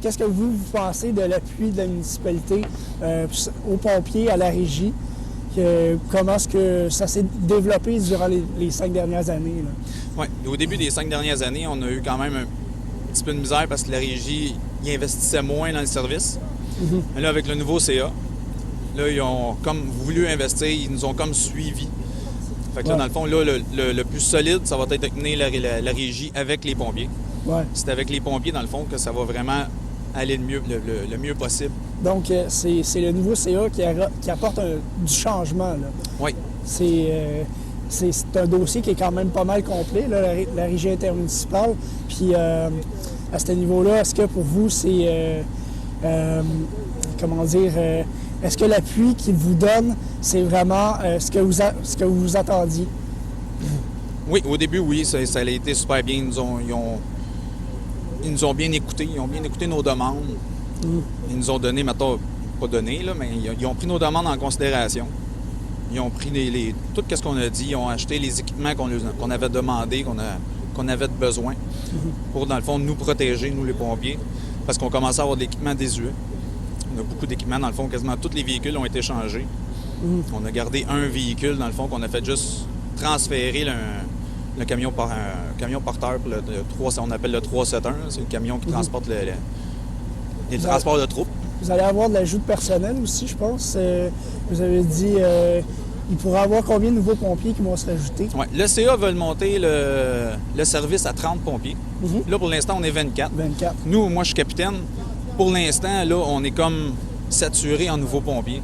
qu'est-ce que vous pensez de l'appui de la municipalité aux pompiers, à la régie? Comment est-ce que ça s'est développé durant les 5 dernières années? Oui, au début des 5 dernières années, on a eu quand même un petit peu de misère parce que la régie y investissait moins dans le service. Mais là, avec le nouveau CA, là, ils ont comme voulu investir, ils nous ont comme suivis. Fait que là, dans le fond, là, le plus solide, ça va être mener la régie avec les pompiers. Ouais. C'est avec les pompiers, dans le fond, que ça va vraiment aller le mieux possible. Donc, c'est le nouveau CA qui apporte du changement. Là. Oui. C'est un dossier qui est quand même pas mal complet, là, la régie intermunicipale. Puis, à ce niveau-là, est-ce que pour vous, c'est... comment dire... est-ce que l'appui qu'ils vous donnent, c'est vraiment ce que vous attendiez? Oui, au début, oui, ça a été super bien. Ils nous ont bien écoutés, ils ont bien écouté nos demandes. Ils nous ont donné, maintenant, pas donné, là, mais ils ont pris nos demandes en considération. Ils ont pris tout ce qu'on a dit, ils ont acheté les équipements qu'on avait demandé, qu'on avait besoin pour, dans le fond, nous protéger, nous les pompiers, parce qu'on commençait à avoir de l'équipement désuet. On a beaucoup d'équipements, dans le fond, quasiment tous les véhicules ont été changés. On a gardé un véhicule, dans le fond, qu'on a fait juste transférer le camion porteur, on appelle le 371, c'est le camion qui transporte les transports de troupes. Vous allez avoir de l'ajout de personnel aussi, je pense. Vous avez dit il pourrait y avoir combien de nouveaux pompiers qui vont se rajouter? Oui, le CA veut monter le service à 30 pompiers. Là, pour l'instant, on est 24. 24. Nous, moi, je suis capitaine. Pour l'instant, là, on est comme saturé en nouveaux pompiers.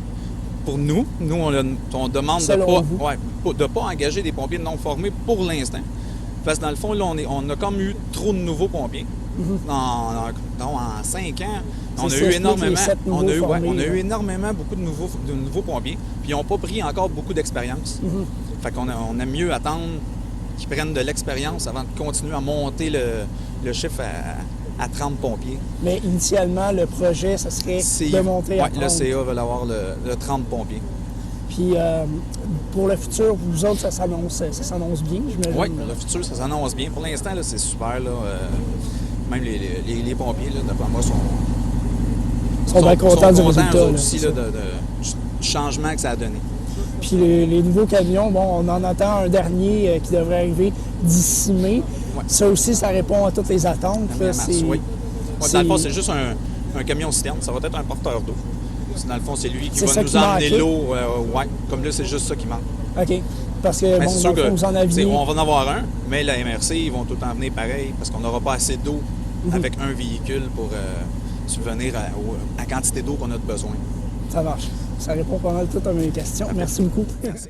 Pour nous, on demande de pas engager des pompiers non formés pour l'instant. Parce que dans le fond, là, on a comme eu trop de nouveaux pompiers. En 5 ans, on a eu énormément beaucoup de nouveaux pompiers. Puis ils n'ont pas pris encore beaucoup d'expérience. Fait qu'on aime mieux attendre qu'ils prennent de l'expérience avant de continuer à monter le chiffre à 30 pompiers. Mais initialement, le projet, ça serait de monter à 30. Le CA veut avoir le 30 pompiers. Puis pour le futur, pour vous autres, ça s'annonce bien, j'imagine? Oui, le futur, ça s'annonce bien. Pour l'instant, là, c'est super. Là, même les pompiers, là, d'après moi, sont bien contents du résultat. Aussi là, du changement que ça a donné. Puis les nouveaux camions, bon, on en attend un dernier qui devrait arriver d'ici mai. Ouais. Ça aussi, ça répond à toutes les attentes. Là, oui. Dans le fond, c'est juste un camion citerne. Ça va être un porteur d'eau. Dans le fond, c'est lui qui va nous emmener l'eau. Comme là, c'est juste ça qui manque. OK. Parce que, bon, sûr que vous en aviez... On va en avoir un, mais la MRC, ils vont tout le temps venir pareil parce qu'on n'aura pas assez d'eau avec un véhicule pour subvenir à la quantité d'eau qu'on a de besoin. Ça marche. Ça répond pas mal toutes à mes questions. Merci beaucoup. Merci.